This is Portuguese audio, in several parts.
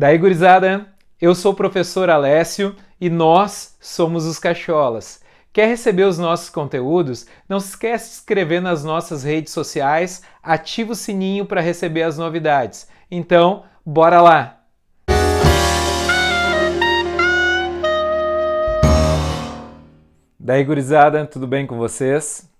Daí, gurizada, eu sou o professor Alessio e nós somos os Cacholas. Quer receber os nossos conteúdos? Não se esquece de se inscrever nas nossas redes sociais, ativa o sininho para receber as novidades. Então, bora lá! Daí, gurizada, tudo bem com vocês?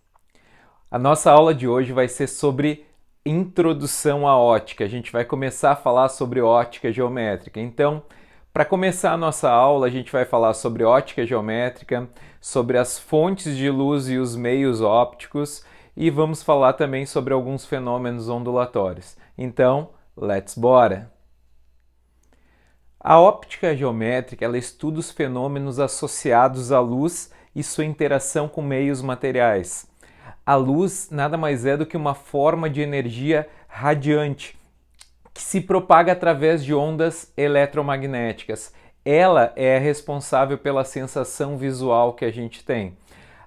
A nossa aula de hoje vai ser sobre introdução à ótica. A gente vai começar a falar sobre ótica geométrica. Então, para começar a nossa aula, a gente vai falar sobre ótica geométrica, sobre as fontes de luz e os meios ópticos e vamos falar também sobre alguns fenômenos ondulatórios. Então, let's bora! A óptica geométrica ela estuda os fenômenos associados à luz e sua interação com meios materiais. A luz nada mais é do que uma forma de energia radiante que se propaga através de ondas eletromagnéticas. Ela é responsável pela sensação visual que a gente tem.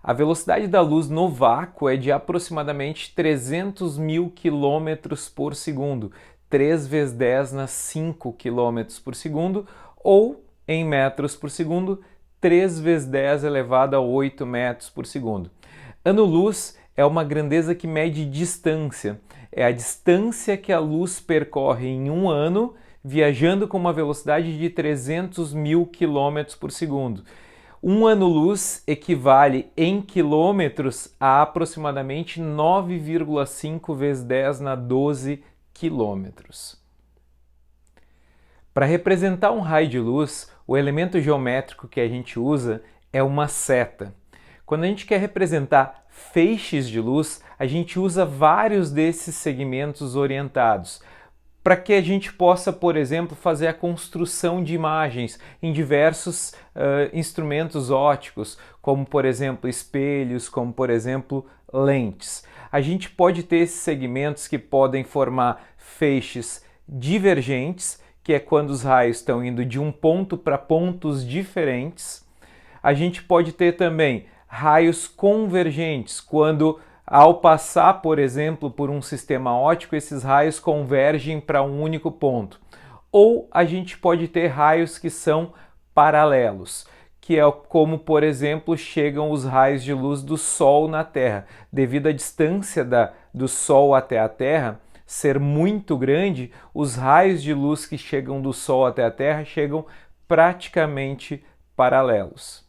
A velocidade da luz no vácuo é de aproximadamente 300 mil quilômetros por segundo, 3 vezes 10 na 5 quilômetros por segundo, ou em metros por segundo, 3 vezes 10 elevado a 8 metros por segundo. Ano-luz é uma grandeza que mede distância. É a distância que a luz percorre em um ano, viajando com uma velocidade de 300 mil quilômetros por segundo. Um ano-luz equivale em quilômetros a aproximadamente 9,5 vezes 10 na 12 quilômetros. Para representar um raio de luz, o elemento geométrico que a gente usa é uma seta. Quando a gente quer representar feixes de luz, a gente usa vários desses segmentos orientados para que a gente possa, por exemplo, fazer a construção de imagens em diversos instrumentos ópticos, como, por exemplo, espelhos, como, por exemplo, lentes. A gente pode ter esses segmentos que podem formar feixes divergentes, que é quando os raios estão indo de um ponto para pontos diferentes. A gente pode ter também raios convergentes, quando ao passar, por exemplo, por um sistema óptico, esses raios convergem para um único ponto. Ou a gente pode ter raios que são paralelos, que é como, por exemplo, chegam os raios de luz do Sol na Terra. Devido à distância do Sol até a Terra ser muito grande, os raios de luz que chegam do Sol até a Terra chegam praticamente paralelos.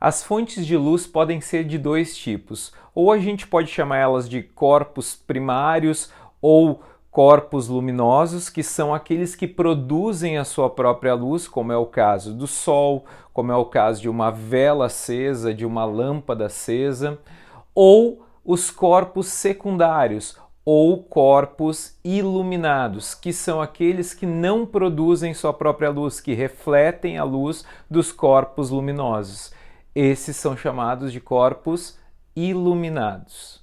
As fontes de luz podem ser de dois tipos, ou a gente pode chamar elas de corpos primários ou corpos luminosos, que são aqueles que produzem a sua própria luz, como é o caso do Sol, como é o caso de uma vela acesa, de uma lâmpada acesa, ou os corpos secundários, ou corpos iluminados, que são aqueles que não produzem sua própria luz, que refletem a luz dos corpos luminosos. Esses são chamados de corpos iluminados.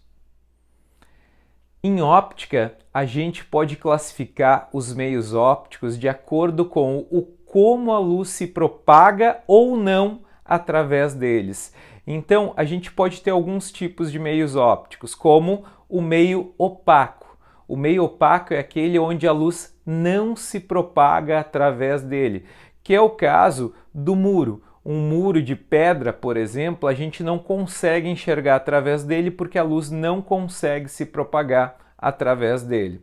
Em óptica, a gente pode classificar os meios ópticos de acordo com como a luz se propaga ou não através deles. Então, a gente pode ter alguns tipos de meios ópticos, como o meio opaco. O meio opaco é aquele onde a luz não se propaga através dele, que é o caso do muro. Um muro de pedra, por exemplo, a gente não consegue enxergar através dele porque a luz não consegue se propagar através dele.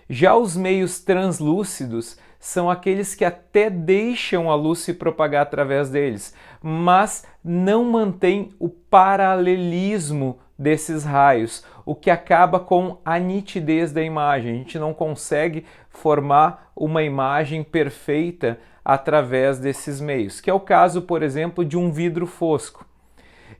Já os meios translúcidos são aqueles que até deixam a luz se propagar através deles, mas não mantêm o paralelismo desses raios, o que acaba com a nitidez da imagem. A gente não consegue formar uma imagem perfeita através desses meios, que é o caso, por exemplo, de um vidro fosco.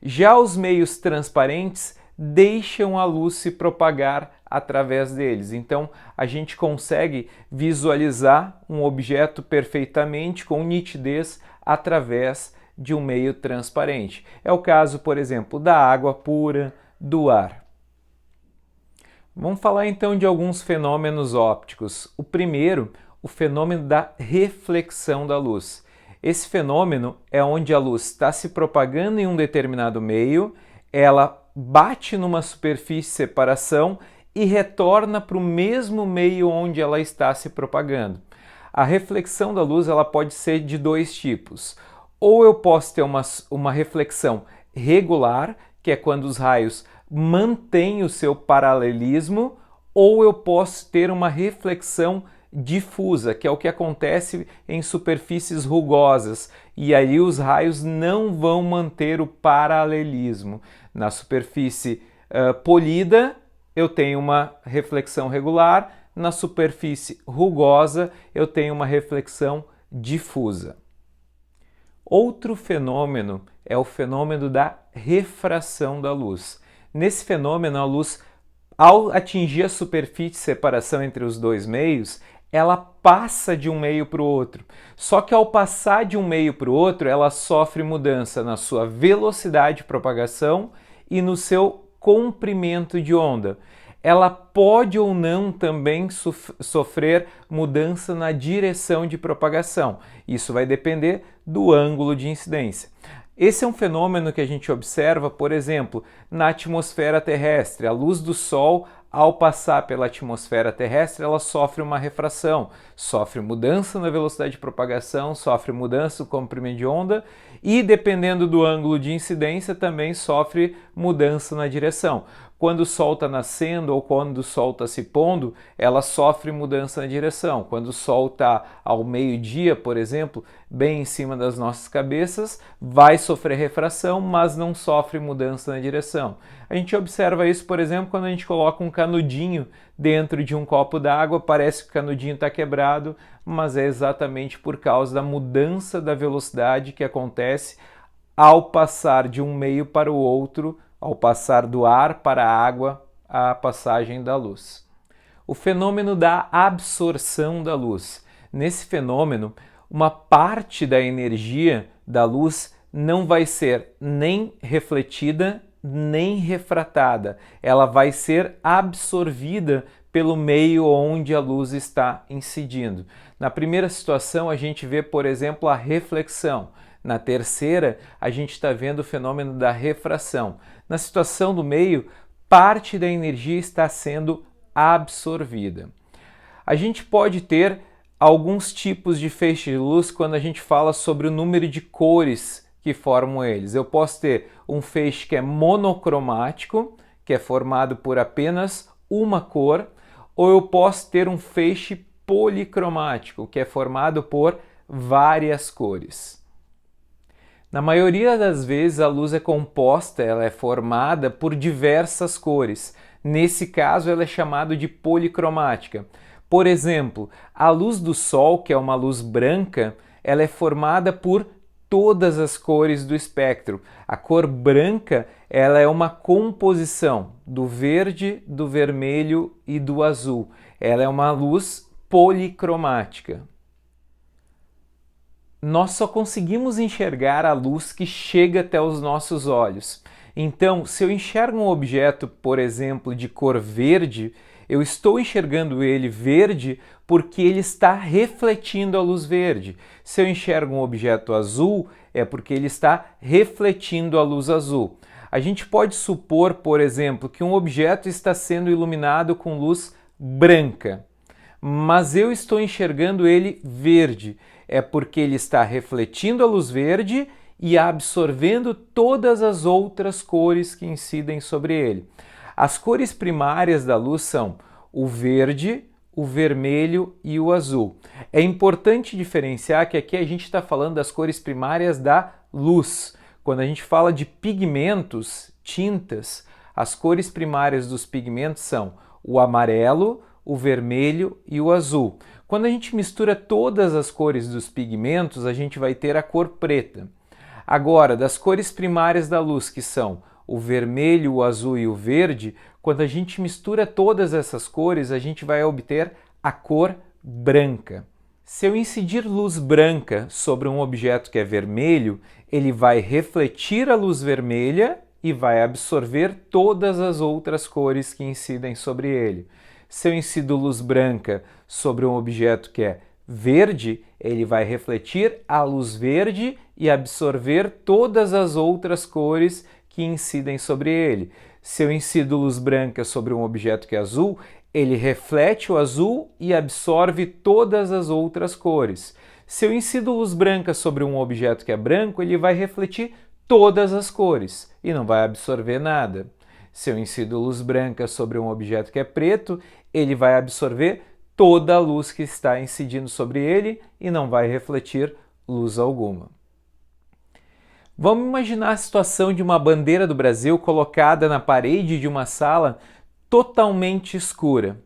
Já os meios transparentes deixam a luz se propagar através deles. Então, a gente consegue visualizar um objeto perfeitamente com nitidez através de um meio transparente. É o caso, por exemplo, da água pura, do ar. Vamos falar então de alguns fenômenos ópticos. O primeiro, o fenômeno da reflexão da luz. Esse fenômeno é onde a luz está se propagando em um determinado meio, ela bate numa superfície de separação e retorna para o mesmo meio onde ela está se propagando. A reflexão da luz ela pode ser de dois tipos. Ou eu posso ter uma reflexão regular, que é quando os raios mantêm o seu paralelismo, ou eu posso ter uma reflexão difusa, que é o que acontece em superfícies rugosas, e aí os raios não vão manter o paralelismo. Na superfície polida, eu tenho uma reflexão regular, na superfície rugosa, eu tenho uma reflexão difusa. Outro fenômeno é o fenômeno da refração da luz. Nesse fenômeno, a luz, ao atingir a superfície de separação entre os dois meios, ela passa de um meio para o outro. Só que ao passar de um meio para o outro, ela sofre mudança na sua velocidade de propagação e no seu comprimento de onda. Ela pode ou não também sofrer mudança na direção de propagação. Isso vai depender do ângulo de incidência. Esse é um fenômeno que a gente observa, por exemplo, na atmosfera terrestre. A luz do Sol, ao passar pela atmosfera terrestre, ela sofre uma refração, sofre mudança na velocidade de propagação, sofre mudança no comprimento de onda e, dependendo do ângulo de incidência, também sofre mudança na direção. Quando o Sol está nascendo ou quando o Sol está se pondo, ela sofre mudança na direção. Quando o Sol está ao meio-dia, por exemplo, bem em cima das nossas cabeças, vai sofrer refração, mas não sofre mudança na direção. A gente observa isso, por exemplo, quando a gente coloca um canudinho dentro de um copo d'água, parece que o canudinho está quebrado, mas é exatamente por causa da mudança da velocidade que acontece ao passar de um meio para o outro, ao passar do ar para a água, a passagem da luz. O fenômeno da absorção da luz. Nesse fenômeno, uma parte da energia da luz não vai ser nem refletida, nem refratada. Ela vai ser absorvida pelo meio onde a luz está incidindo. Na primeira situação, a gente vê, por exemplo, a reflexão. Na terceira, a gente está vendo o fenômeno da refração. Na situação do meio, parte da energia está sendo absorvida. A gente pode ter alguns tipos de feixe de luz quando a gente fala sobre o número de cores que formam eles. Eu posso ter um feixe que é monocromático, que é formado por apenas uma cor, ou eu posso ter um feixe policromático, que é formado por várias cores. Na maioria das vezes a luz é composta, ela é formada por diversas cores. Nesse caso ela é chamada de policromática. Por exemplo, a luz do Sol, que é uma luz branca, ela é formada por todas as cores do espectro. A cor branca, ela é uma composição do verde, do vermelho e do azul. Ela é uma luz policromática. Nós só conseguimos enxergar a luz que chega até os nossos olhos. Então, se eu enxergo um objeto, por exemplo, de cor verde, eu estou enxergando ele verde porque ele está refletindo a luz verde. Se eu enxergo um objeto azul, é porque ele está refletindo a luz azul. A gente pode supor, por exemplo, que um objeto está sendo iluminado com luz branca, mas eu estou enxergando ele verde. É porque ele está refletindo a luz verde e absorvendo todas as outras cores que incidem sobre ele. As cores primárias da luz são o verde, o vermelho e o azul. É importante diferenciar que aqui a gente está falando das cores primárias da luz. Quando a gente fala de pigmentos, tintas, as cores primárias dos pigmentos são o amarelo, o vermelho e o azul. Quando a gente mistura todas as cores dos pigmentos, a gente vai ter a cor preta. Agora, das cores primárias da luz, que são o vermelho, o azul e o verde, quando a gente mistura todas essas cores, a gente vai obter a cor branca. Se eu incidir luz branca sobre um objeto que é vermelho, ele vai refletir a luz vermelha e vai absorver todas as outras cores que incidem sobre ele. Se eu incido luz branca sobre um objeto que é verde, ele vai refletir a luz verde e absorver todas as outras cores que incidem sobre ele. Se eu incido luz branca sobre um objeto que é azul, Ele reflete o azul e absorve todas as outras cores. Se eu incido luz branca sobre um objeto que é branco, ele vai refletir todas as cores e não vai absorver nada. Se eu incido luz branca sobre um objeto que é preto, ele vai absorver toda a luz que está incidindo sobre ele e não vai refletir luz alguma. Vamos imaginar a situação de uma bandeira do Brasil colocada na parede de uma sala totalmente escura.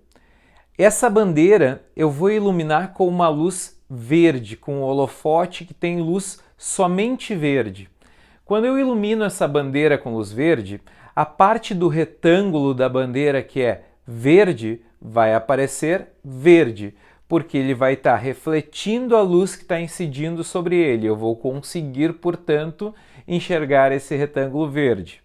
Essa bandeira eu vou iluminar com uma luz verde, com um holofote que tem luz somente verde. Quando eu ilumino essa bandeira com luz verde, a parte do retângulo da bandeira que é verde vai aparecer verde, porque ele vai estar refletindo a luz que está incidindo sobre ele. Eu vou conseguir, portanto, enxergar esse retângulo verde.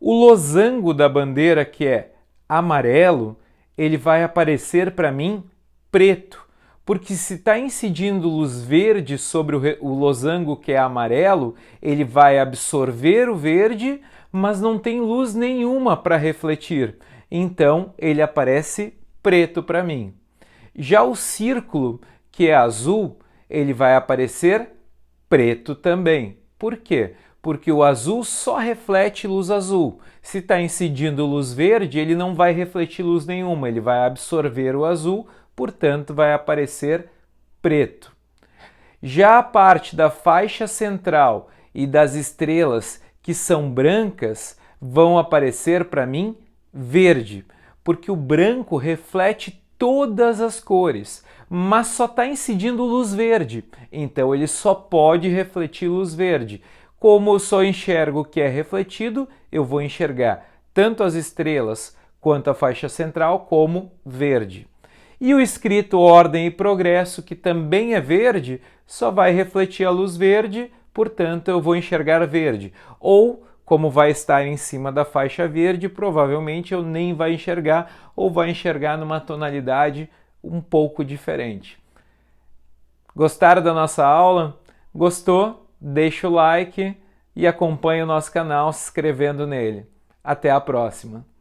O losango da bandeira, que é amarelo, ele vai aparecer para mim preto, porque se está incidindo luz verde sobre o losango que é amarelo, ele vai absorver o verde, mas não tem luz nenhuma para refletir. Então ele aparece preto para mim. Já o círculo, que é azul, ele vai aparecer preto também. Por quê? Porque o azul só reflete luz azul. Se está incidindo luz verde, ele não vai refletir luz nenhuma, ele vai absorver o azul, portanto vai aparecer preto. Já a parte da faixa central e das estrelas que são brancas vão aparecer para mim verde, porque o branco reflete todas as cores, mas só está incidindo luz verde, então ele só pode refletir luz verde. Como eu só enxergo o que é refletido, eu vou enxergar tanto as estrelas quanto a faixa central como verde. E o escrito ordem e progresso, que também é verde, só vai refletir a luz verde, portanto eu vou enxergar verde. Ou, como vai estar em cima da faixa verde, provavelmente eu nem vai enxergar ou vai enxergar numa tonalidade um pouco diferente. Gostaram da nossa aula? Gostou? Deixa o like e acompanhe o nosso canal se inscrevendo nele. Até a próxima!